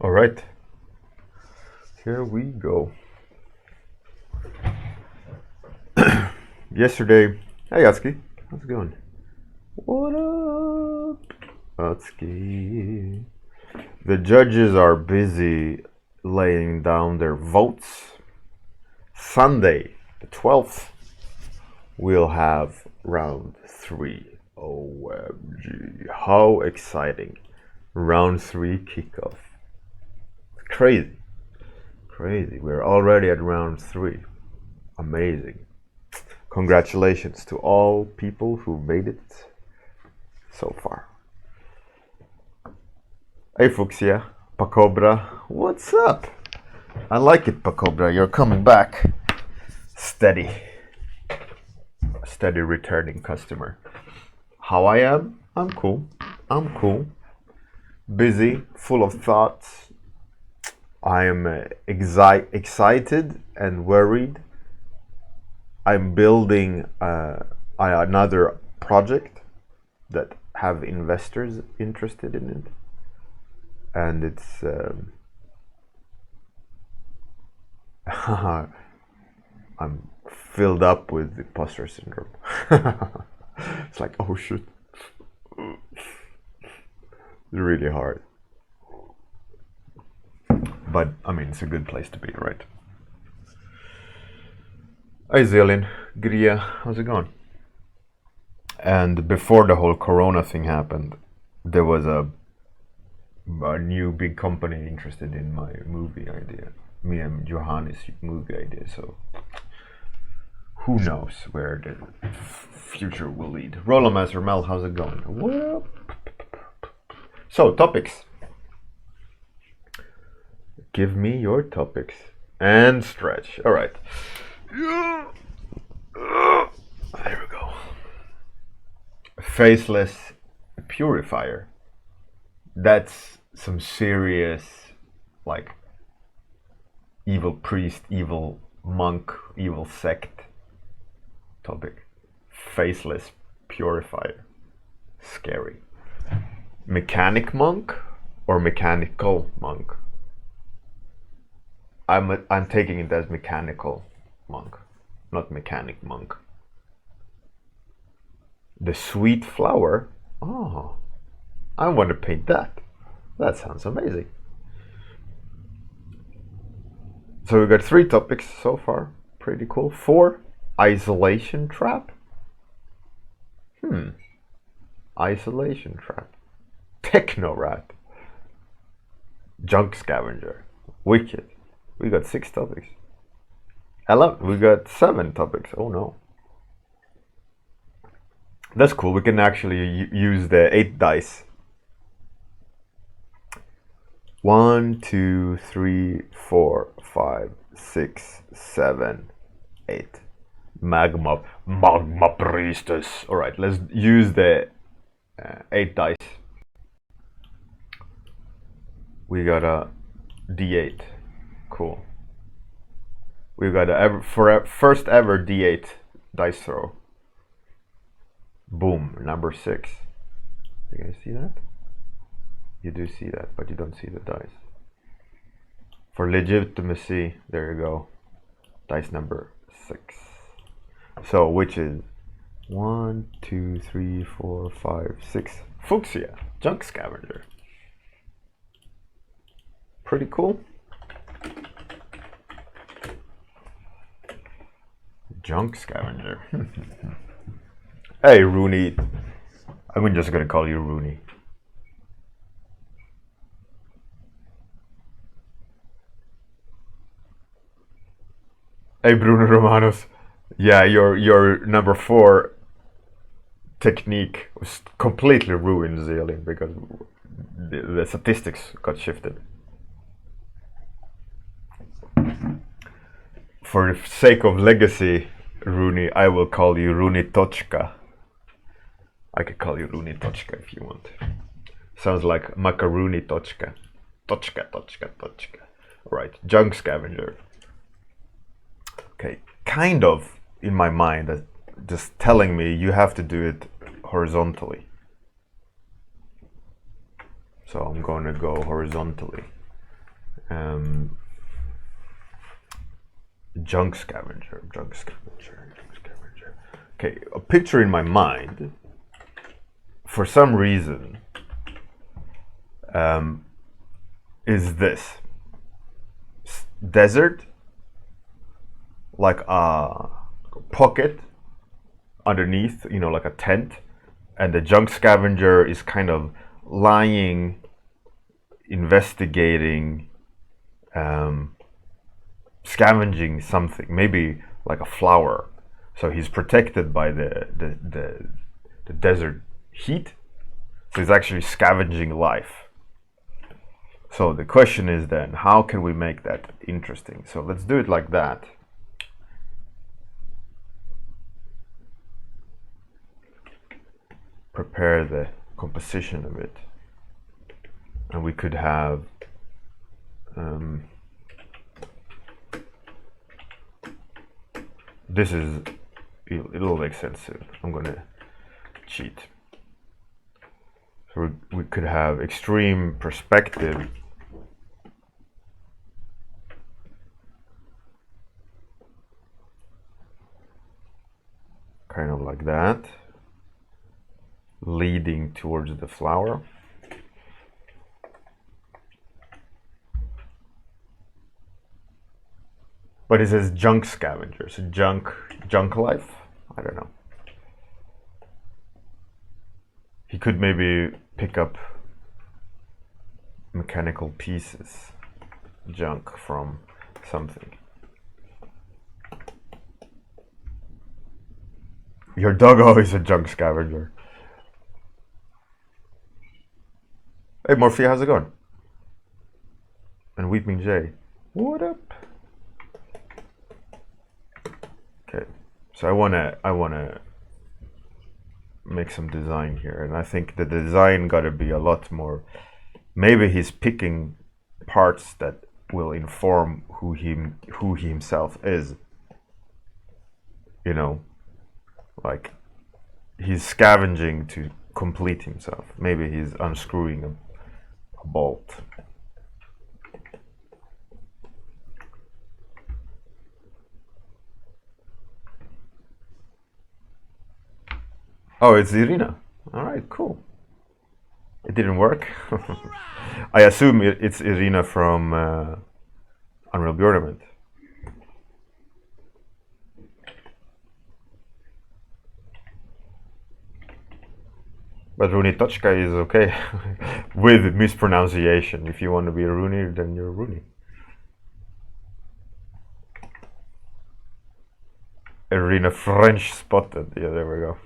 All right, here we go. Yesterday, hey Atsuki, how's it going? What up, Atsuki? The judges are busy laying down their votes. Sunday, the 12th, we'll have round 3. OMG, how exciting! Round 3 kickoff. Crazy. We're already at round 3. Amazing. Congratulations to all people who made it so far. Hey Fuxia, Pacobra, what's up? I like it, Pacobra, you're coming back. Steady returning customer. How I am? I'm cool. Busy, full of thoughts. I am excited and worried. I'm building another project that have investors interested in it, and it's I'm filled up with imposter syndrome. It's like, oh shit, it's really hard. But I mean, it's a good place to be, right? Hi Zelin, Gria, how's it going? And before the whole Corona thing happened, there was a new big company interested in my movie idea. Me and Johannes' movie idea, so who knows where the future will lead. Rollermaster Mel, how's it going? Well, so topics. Give me your topics and stretch. All right. There we go. Faceless purifier. That's some serious, like, evil priest, evil monk, evil sect topic. Faceless purifier. Scary. Mechanic monk or mechanical monk? I'm taking it as mechanical monk, not mechanic monk. The sweet flower. Oh, I want to paint that. That sounds amazing. So we got 3 topics so far. Pretty cool. 4, isolation trap. Isolation trap. Techno rat. Junk scavenger. Wicked. We got 6 topics. 11. We got 7 topics. Oh no. That's cool. We can actually use the 8 dice. 1, 2, 3, 4, 5, 6, 7, 8. Magma priestess. All right, let's use the 8 dice. We got a D8. Cool. We got a first ever D8 dice throw. Boom, number 6. You guys see that? You do see that, but you don't see the dice. For legitimacy, there you go. Dice number 6. So, which is 1, 2, 3, 4, 5, 6. Fuchsia, junk scavenger. Pretty cool. Junk scavenger. Hey, Rooney. I'm just gonna call you Rooney. Hey, Bruno Romanos. Yeah, your number 4 technique was completely ruined, Zillion, because the statistics got shifted. For the sake of legacy, Rooney, I will call you Rooney Tochka. I could call you Rooney Tochka if you want. Sounds like macaroni Tochka. Tochka. Alright, junk scavenger. Okay, kind of in my mind, just telling me you have to do it horizontally. So I'm going to go horizontally. Junk scavenger, junk scavenger, junk scavenger. Okay, a picture in my mind, for some reason, is this desert, like a pocket underneath, you know, like a tent, and the junk scavenger is kind of lying, investigating, scavenging something, maybe like a flower. So he's protected by the desert heat. So he's actually scavenging life. So the question is then, how can we make that interesting? So let's do it like that. Prepare the composition of it. And we could have this is, it'll make sense soon. I'm gonna cheat. So we could have extreme perspective, kind of like that, leading towards the flower. But it says junk scavenger, so junk life? I don't know. He could maybe pick up mechanical pieces, junk from something. Your doggo is a junk scavenger. Hey Morphe, how's it going? And Weeping Jay, what up? Okay, so I wanna make some design here, and I think the design gotta be a lot more. Maybe he's picking parts that will inform who he himself is. You know, like he's scavenging to complete himself. Maybe he's unscrewing a bolt. Oh, it's Irina. All right, cool. It didn't work. I assume it's Irina from Unreal Bjorn. But Rooney Tochka is okay with mispronunciation. If you want to be a Rooney, then you're a Rooney. Irina French spotted. Yeah, there we go.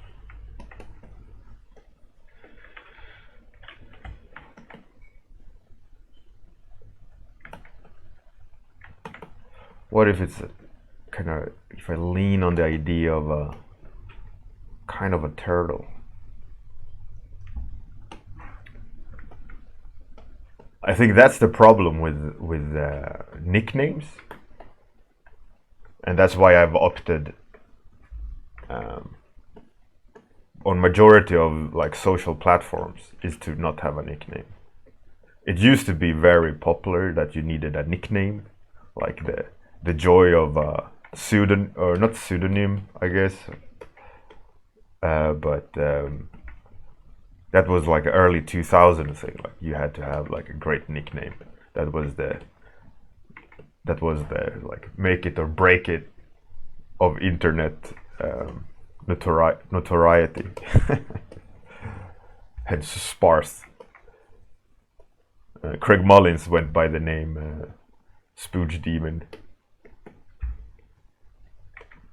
What if it's kind of, if I lean on the idea of a kind of a turtle? I think that's the problem with nicknames, and that's why I've opted on majority of like social platforms is to not have a nickname. It used to be very popular that you needed a nickname, like the joy of a pseudonym, or not pseudonym, I guess, but that was like an early 2000 thing. Like you had to have like a great nickname. That was the like make it or break it of internet notoriety. Hence sparse. Craig Mullins went by the name Spooge Demon,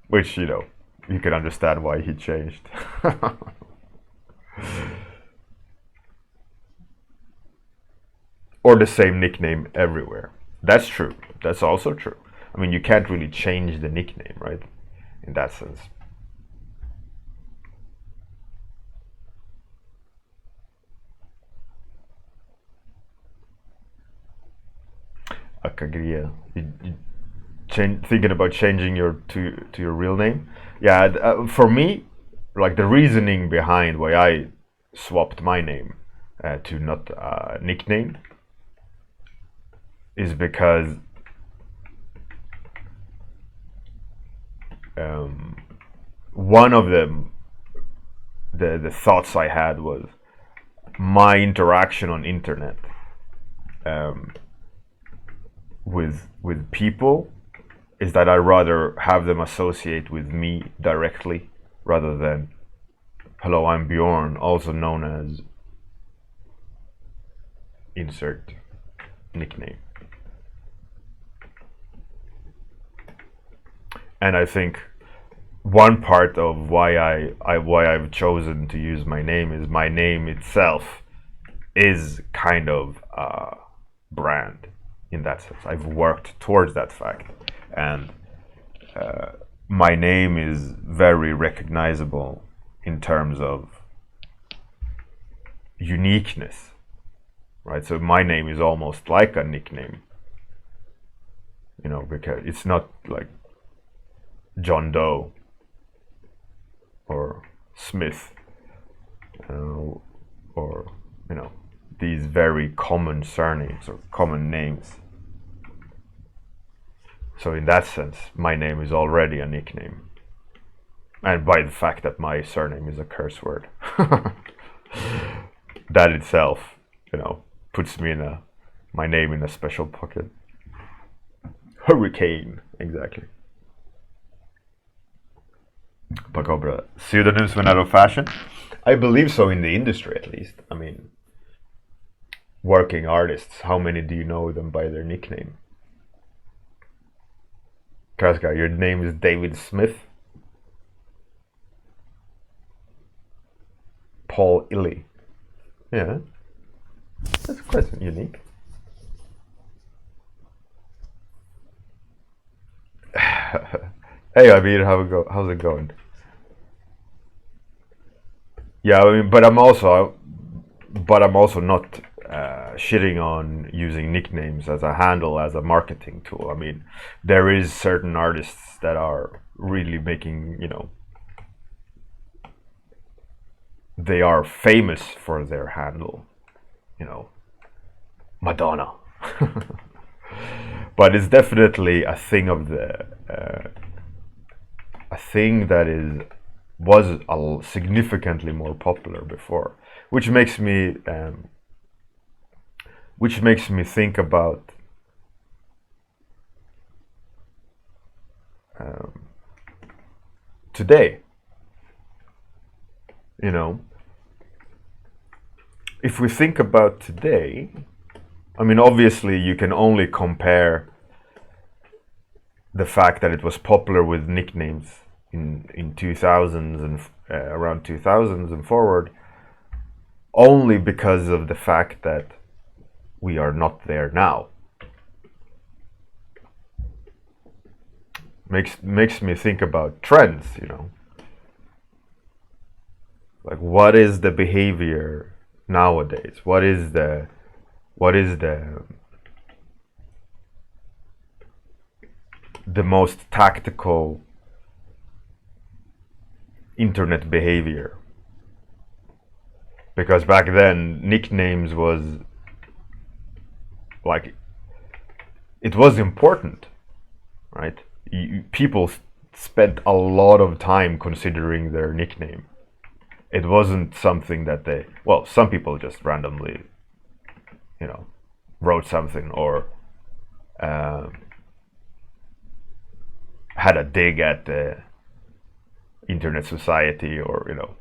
which, you know, you can understand why he changed. Or the same nickname everywhere. That's true. That's also true. I mean, you can't really change the nickname, right? In that sense. Akagria. Thinking about changing your to your real name? Yeah, for me, like the reasoning behind why I swapped my name to not a nickname is because one of them, the thoughts I had was my interaction on internet with people is that I rather have them associate with me directly rather than, hello, I'm Bjorn, also known as insert nickname. And I think one part of why I've chosen to use my name is my name itself is kind of a brand in that sense. I've worked towards that fact, and my name is very recognizable in terms of uniqueness, right? So my name is almost like a nickname, you know, because it's not like John Doe or Smith, or, you know, these very common surnames or common names. So in that sense, my name is already a nickname. And by the fact that my surname is a curse word, that itself, you know, puts me in my name in a special pocket. Hurricane, exactly. Pacobra, pseudonyms went out of fashion? I believe so, in the industry at least. I mean, working artists, how many do you know them by their nickname? Kraska, your name is David Smith? Paul Illy. Yeah, that's quite unique. Hey, Abir, how's it going? Yeah, I mean, but I'm also not shitting on using nicknames as a handle, as a marketing tool. I mean, there is certain artists that are really making, you know, they are famous for their handle, you know, Madonna. But it's definitely a thing of the a thing that was significantly more popular before, which makes me think about today. You know, if we think about today, I mean, obviously you can only compare the fact that it was popular with nicknames in 2000s and around 2000s and forward, only because of the fact that we are not there now. Makes me think about trends, you know. Like, what is the behavior nowadays? What is the most tactical internet behavior? Because back then nicknames was like, it was important, right? People spent a lot of time considering their nickname. It wasn't something that some people just randomly, you know, wrote something or had a dig at the internet society, or, you know,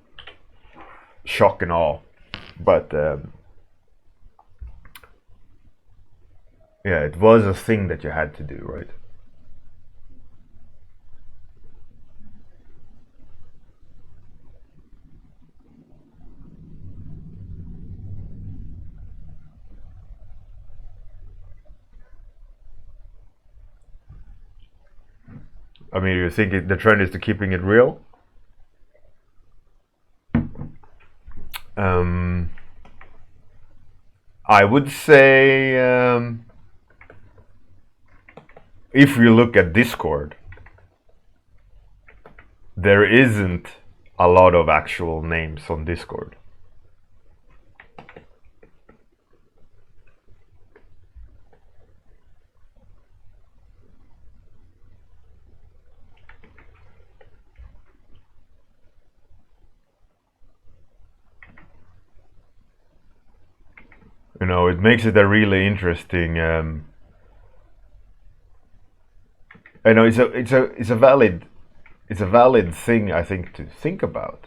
shock and awe. But yeah, it was a thing that you had to do, right? I mean, you think the trend is to keeping it real? I would say, if you look at Discord, there isn't a lot of actual names on Discord. it makes it a really interesting. I know it's a valid thing, I think, to think about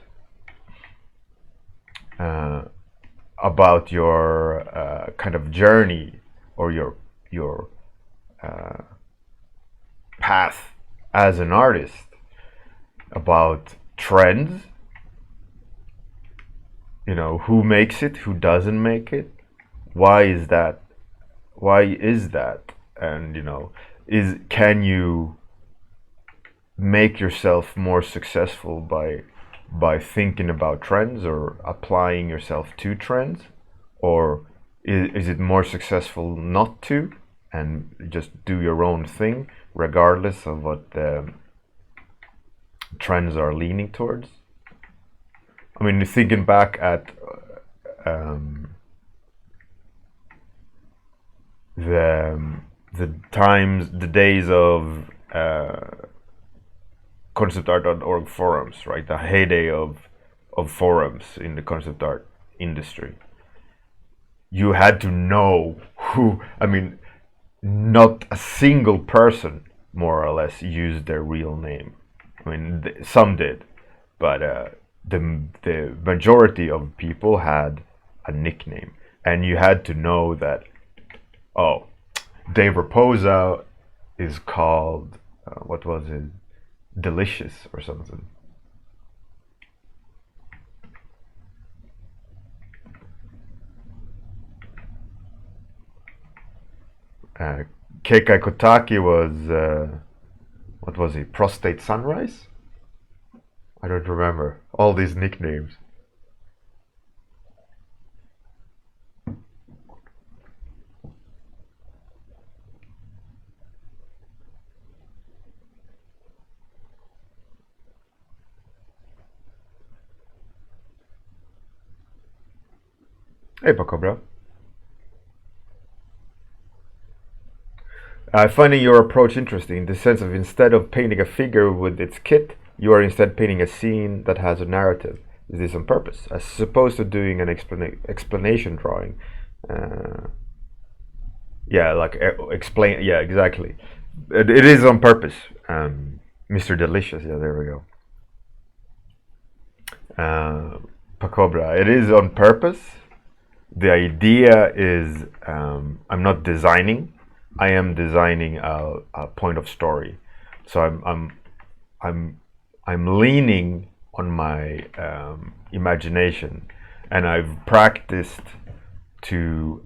your kind of journey or your path as an artist, about trends. Who makes it, who doesn't make it, why is that, and can you make yourself more successful by thinking about trends or applying yourself to trends, or is it more successful not to, and just do your own thing regardless of what the trends are leaning towards? I mean, thinking back at the days of conceptart.org forums, right? The heyday of forums in the concept art industry. You had to know who. I mean, not a single person, more or less, used their real name. I mean, some did, but the majority of people had a nickname, and you had to know that, oh, Dave Raposa is called what was it, Delicious or something. Keikai Kotaki was what was he, Prostate Sunrise? I don't remember all these nicknames. Hey, Pacobra. I finding your approach interesting, in the sense of, instead of painting a figure with its kit, you are instead painting a scene that has a narrative. Is this on purpose, as opposed to doing an explanation drawing? Yeah, like explain. Yeah, exactly. It is on purpose. Mr. Delicious. Yeah, there we go. Pacobra. It is on purpose. The idea is, I'm not designing. I am designing a point of story. So I'm leaning on my imagination, and I've practiced to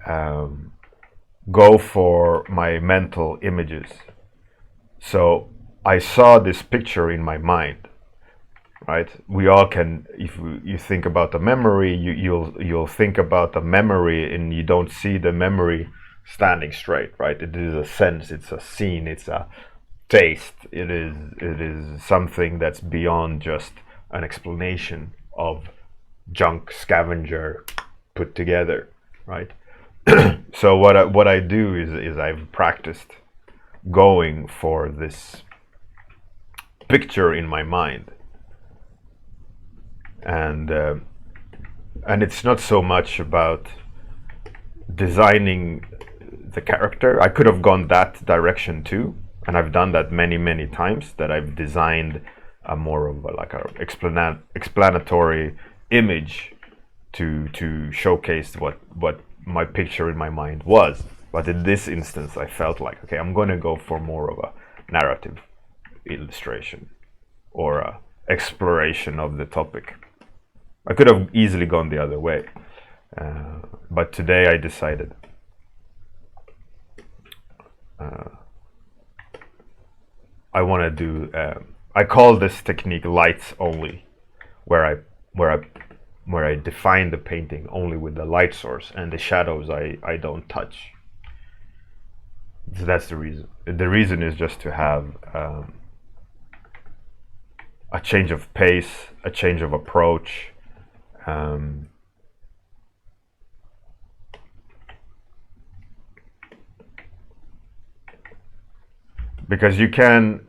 go for my mental images. So I saw this picture in my mind, right? We all can. If you think about the memory, you'll think about the memory, and you don't see the memory standing straight, right? It is a sense, it's a scene, it's a taste. It is something that's beyond just an explanation of junk scavenger put together, right? So what I do is I've practiced going for this picture in my mind, and it's not so much about designing the character. I could have gone that direction too, and I've done that many times, that I've designed a more of a explanatory image to showcase what my picture in my mind was. But in this instance, I felt like, okay, I'm going to go for more of a narrative illustration or a exploration of the topic. I could have easily gone the other way, but today I decided I want to do. I call this technique lights only, where I define the painting only with the light source, and the shadows I don't touch. So that's the reason. The reason is just to have a change of pace, a change of approach. Because you can,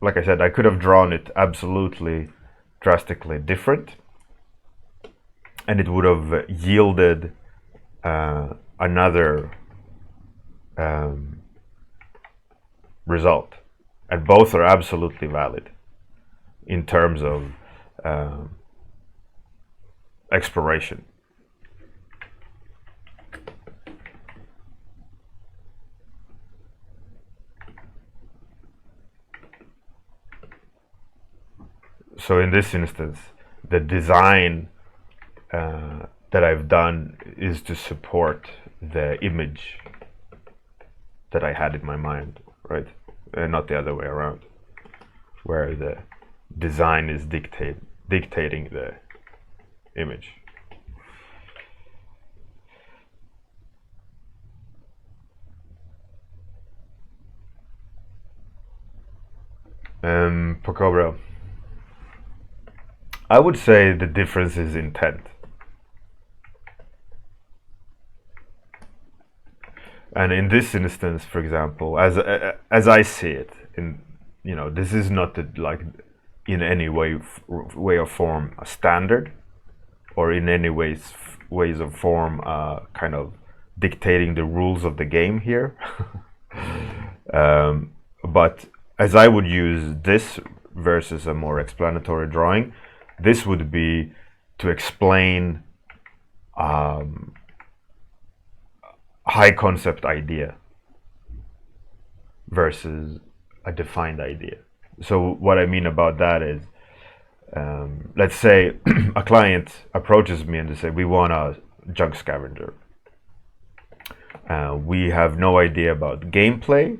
like I said, I could have drawn it absolutely drastically different, and it would have yielded another result, and both are absolutely valid in terms of exploration. So in this instance, the design that I've done is to support the image that I had in my mind, right? And not the other way around, where the design is dictating the image. Pocobra, I would say the difference is intent. And in this instance, for example, as I see it, this is not like in any way or form a standard, or in any ways or form kind of dictating the rules of the game here. But as I would use this versus a more explanatory drawing, this would be to explain high concept idea versus a defined idea. So what I mean about that is, let's say a client approaches me and they say, we want a junk scavenger. We have no idea about gameplay.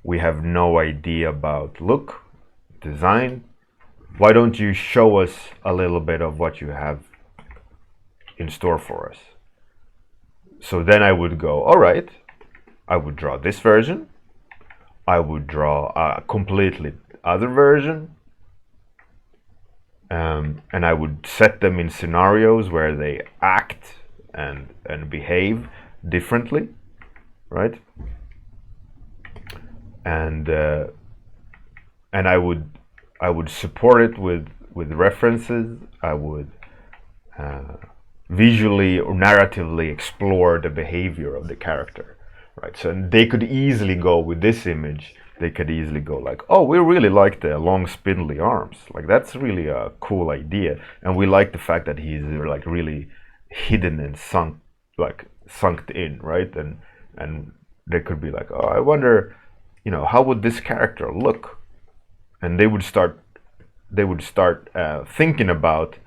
We have no idea about look, design. Why don't you show us a little bit of what you have in store for us? So then I would go, all right, I would draw this version. I would draw a completely other version. And I would set them in scenarios where they act and behave differently, right? And I would support it with references. I would visually or narratively explore the behavior of the character, right? So they could easily go with this image. They could easily go like, oh, we really like the long spindly arms. Like, that's really a cool idea. And we like the fact that he's like really hidden and sunk in, right? And they could be like, oh, I wonder, how would this character look? And they would start thinking about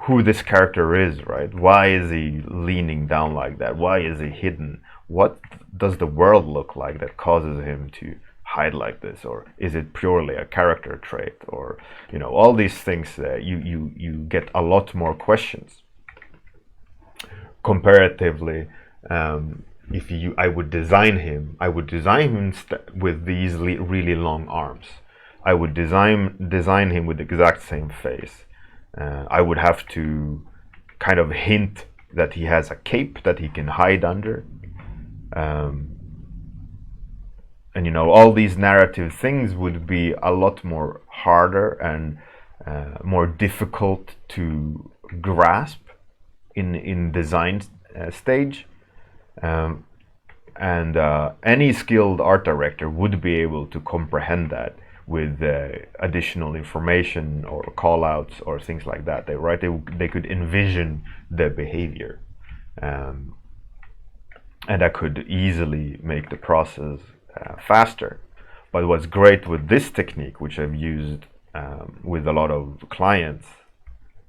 who this character is, right? Why is he leaning down like that? Why is he hidden? What does the world look like that causes him to hide like this? Or is it purely a character trait? Or all these things, you get a lot more questions comparatively. If I would design him with these really long arms. I would design him with the exact same face. I would have to kind of hint that he has a cape that he can hide under. And all these narrative things would be a lot more harder and more difficult to grasp in design stage. And any skilled art director would be able to comprehend that with additional information or call-outs or things like that. They could envision the behavior, and that could easily make the process faster. But what's great with this technique, which I've used with a lot of clients,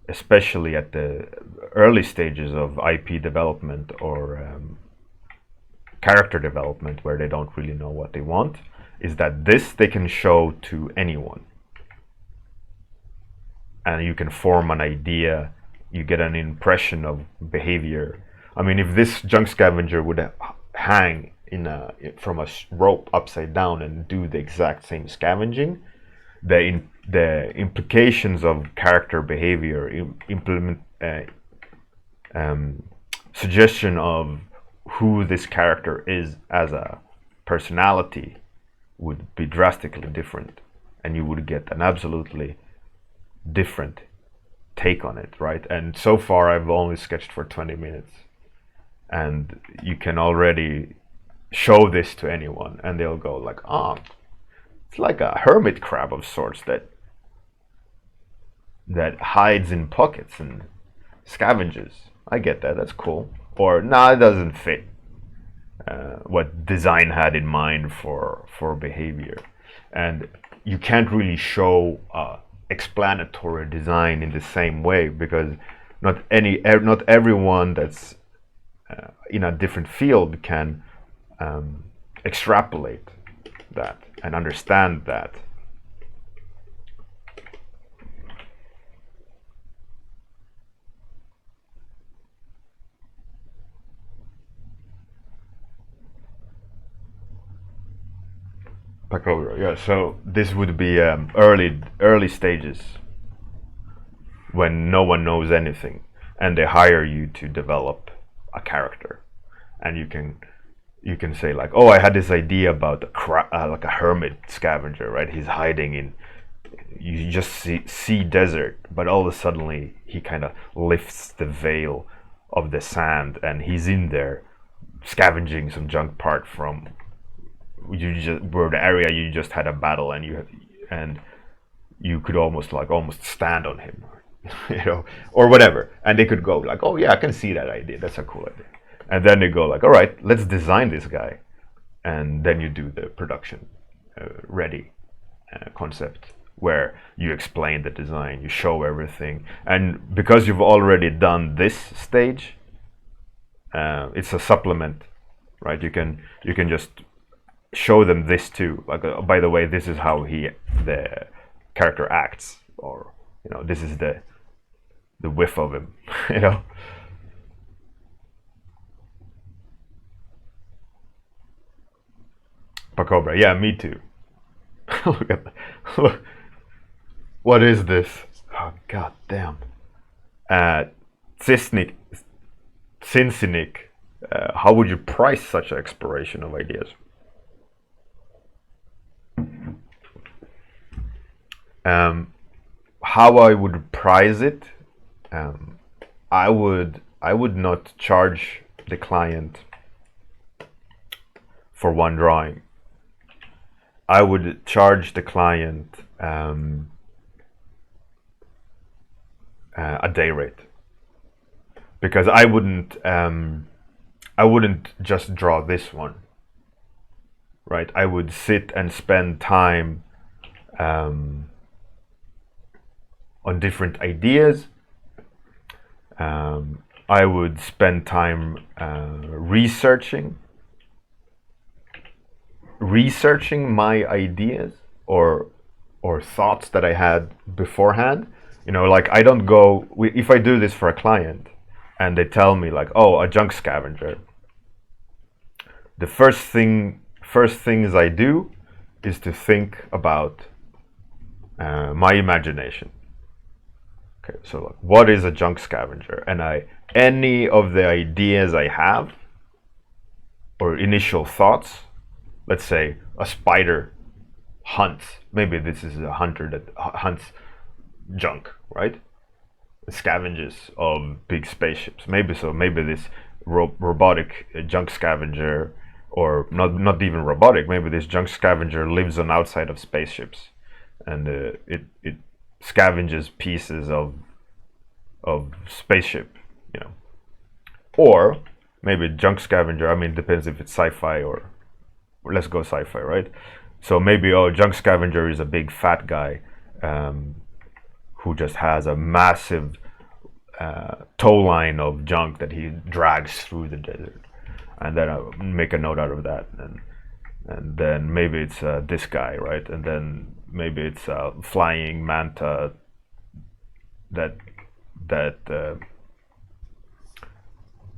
especially at the early stages of IP development or character development, where they don't really know what they want, is that this they can show to anyone. And you can form an idea, you get an impression of behavior. I mean, if this junk scavenger would hang from a rope upside down and do the exact same scavenging, the implications of character behavior, suggestion of who this character is as a personality would be drastically different, and you would get an absolutely different take on it, right? And so far I've only sketched for 20 minutes, and you can already show this to anyone, and they'll go like, "Oh, it's like a hermit crab of sorts that hides in pockets and scavenges. I get that. That's cool." Or, "Nah, it doesn't fit what design had in mind for behavior." And you can't really show explanatory design in the same way, because not everyone that's in a different field can extrapolate that and understand that. Pacobra, yeah. So this would be early stages when no one knows anything, and they hire you to develop a character, and you can say like, "Oh, I had this idea about like a hermit scavenger, right? He's hiding in, you just see desert, but all of a sudden he kind of lifts the veil of the sand, and he's in there scavenging some junk part from where the area you just had a battle, and you could almost stand on him, or whatever, and they could go like, "Oh yeah, I can see that idea. That's a cool idea." And then they go like, "All right, let's design this guy," and then you do the production ready concept, where you explain the design, you show everything, and because you've already done this stage, it's a supplement, right? You can just show them this too, like, by the way, this is how the character acts, or this is the whiff of him. Pacobra, yeah, me too. Look at that. Look, what is this? Oh, god damn. Cisnik, Cincinnati, how would you price such an exploration of ideas? How I would price it, I would not charge the client for one drawing. I would charge the client a day rate, because I wouldn't just draw this one, right? I would sit and spend time on different ideas. I would spend time researching my ideas or thoughts that I had beforehand. Like, I don't go, if I do this for a client and they tell me like, "Oh, a junk scavenger," the first things I do is to think about my imagination. Okay, so like, what is a junk scavenger? And any of the ideas I have or initial thoughts, let's say a spider hunts. Maybe this is a hunter that hunts junk, right? Scavenges of big spaceships. Maybe this robotic junk scavenger, or not even robotic. Maybe this junk scavenger lives on outside of spaceships, and it scavenges pieces of spaceship, Or maybe junk scavenger. I mean, it depends if it's sci-fi or let's go sci-fi, right? So maybe junk scavenger is a big fat guy who just has a massive tow line of junk that he drags through the desert, and then I make a note out of that, and then maybe it's this guy, right? And then maybe it's a flying manta that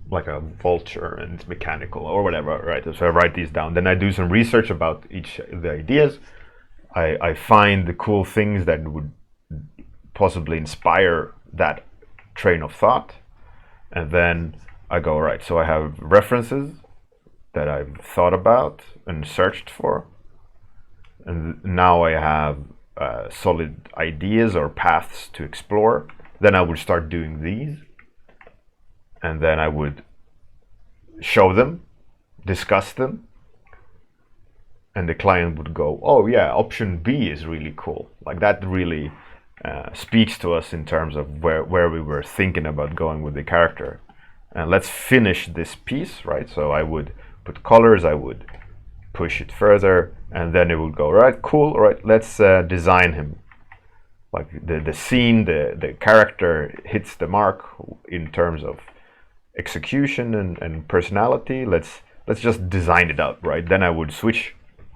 like a vulture, and it's mechanical or whatever, right? So I write these down. Then I do some research about each of the ideas. I find the cool things that would possibly inspire that train of thought, and then I go, right, so I have references that I've thought about and searched for, and now I have solid ideas or paths to explore. Then I would start doing these, and then I would show them, discuss them, and the client would go, oh yeah, option B is really cool. Like that really speaks to us in terms of where we were thinking about going with the character. And let's finish this piece, right? So I would put colors, I would push it further, and then it would go, right, cool, all right, let's design him. Like the scene, the character hits the mark in terms of execution and personality. Let's just design it out, right? Then I would switch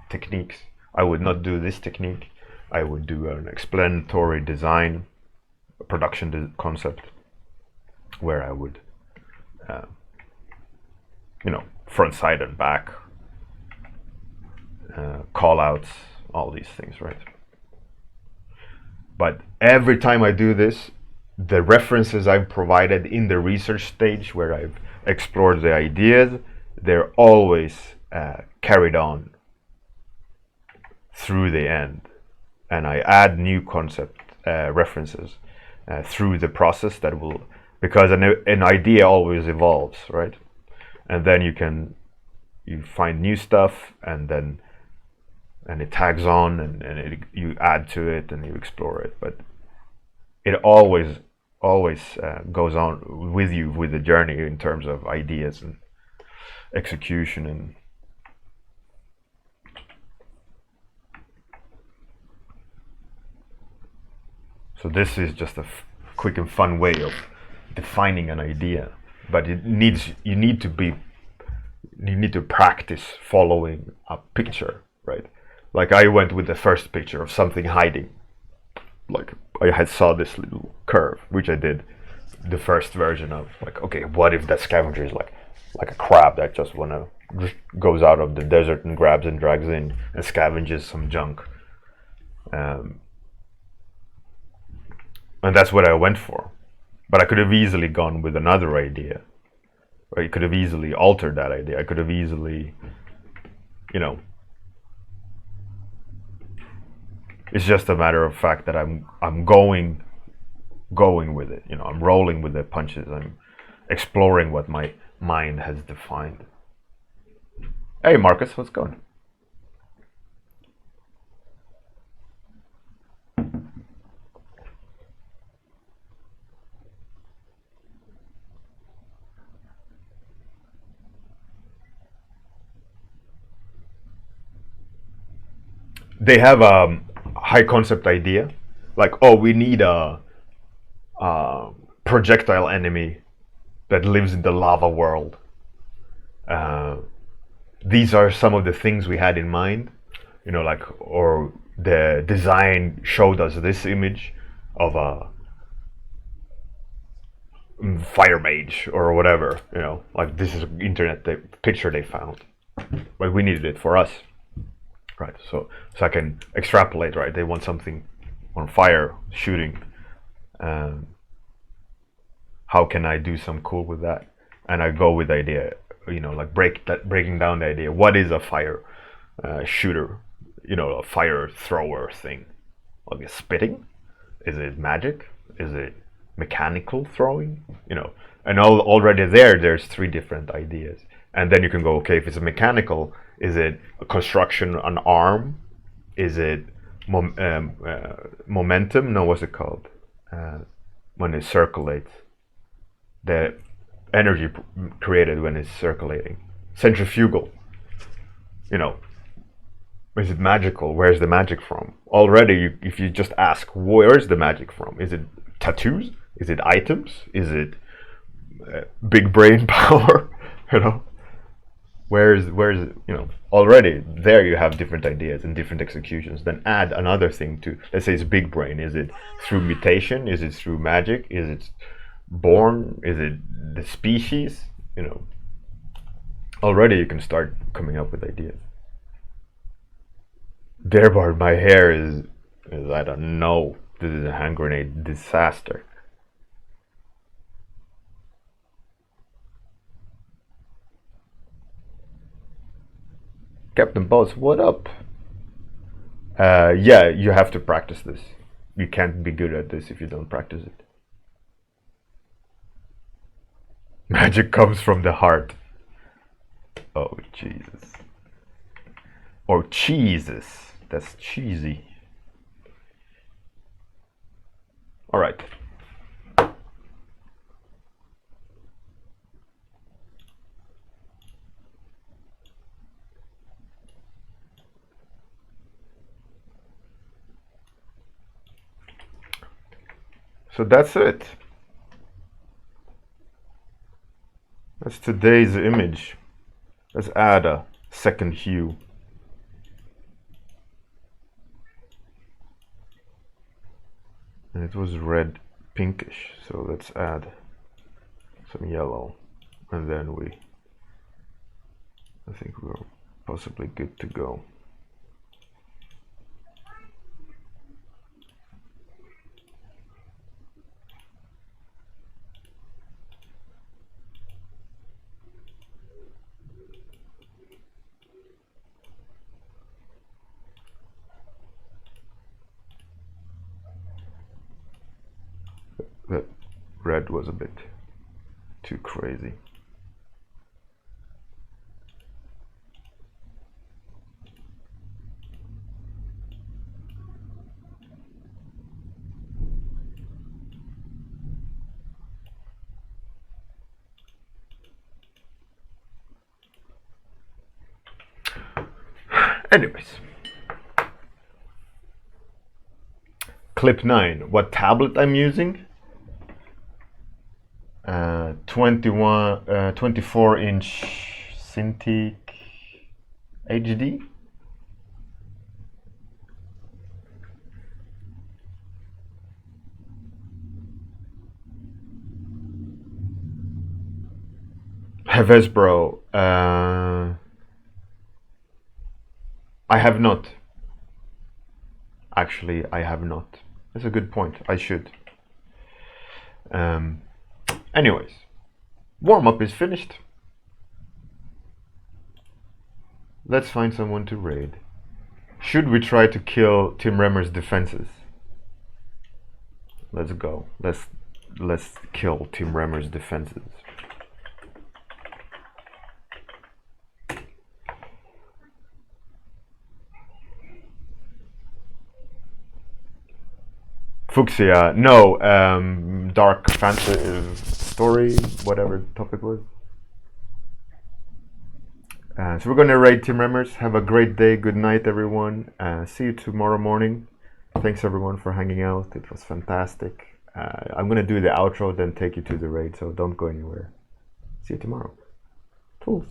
techniques. I would not do this technique. I would do an explanatory design, production concept, where I would, front, side, and back, call outs, all these things, right? But every time I do this, the references I've provided in the research stage where I've explored the ideas, they're always carried on through the end. And I add new concept references through the process that will, because an idea always evolves, right? And then you find new stuff, and it tags on, and you add to it and you explore it. But it always goes on with you with the journey in terms of ideas and execution. And so this is just a quick and fun way of defining an idea, but you need to practice following a picture, right? Like I went with the first picture of something hiding. Like I had saw this little curve, which I did the first version of. Like, okay, what if that scavenger is like a crab that just goes out of the desert and grabs and drags in and scavenges some junk. And that's what I went for. But I could have easily gone with another idea. Or I could have easily altered that idea. I could have easily, it's just a matter of fact that I'm going with it. I'm rolling with the punches. I'm exploring what my mind has defined. Hey Marcus, what's going? They have a high concept idea, like, oh, we need a projectile enemy that lives in the lava world. These are some of the things we had in mind, or the design showed us this image of a fire mage or whatever, like this is an internet picture they found, but we needed it for us. Right, so I can extrapolate, right? They want something on fire, shooting. How can I do some cool with that? And I go with the idea, like breaking down the idea. What is a fire shooter? A fire thrower thing. Like spitting? Is it magic? Is it mechanical throwing? And already there's 3 different ideas. And then you can go, okay, if it's a mechanical, is it a construction, an arm? Is it momentum? No, what's it called? When it circulates. The energy created when it's circulating. Centrifugal. Is it magical? Where's the magic from? Already, if you just ask, where's the magic from? Is it tattoos? Is it items? Is it big brain power? Where's already there you have different ideas and different executions. Then add another thing to, let's say it's big brain. Is it through mutation? Is it through magic? Is it born? Is it the species? Already you can start coming up with ideas. Thereby my hair is I don't know. This is a hand grenade disaster. Captain Boss, what up? Yeah, you have to practice this. You can't be good at this if you don't practice it. Magic comes from the heart. Oh, Jesus. Or cheeses. That's cheesy. All right. So that's it. That's today's image. Let's add a second hue. And it was red pinkish, so let's add some yellow, and then I think we're possibly good to go. That red was a bit too crazy. Anyways, clip 9. What tablet I'm using? 24-inch Cintiq HD. Hevesbro. I have not. Actually, I have not. That's a good point. I should. Anyways, warm-up is finished. Let's find someone to raid. Should we try to kill Tim Remmer's defenses? Let's go. Let's kill Tim Remmer's defenses. Fuchsia, no, dark fantasy story, whatever the topic was. So we're gonna raid Tim Remmers. Have a great day. Good night, everyone. See you tomorrow morning. Thanks everyone for hanging out. It was fantastic. I'm gonna do the outro, then take you to the raid. So don't go anywhere. See you tomorrow. Tools.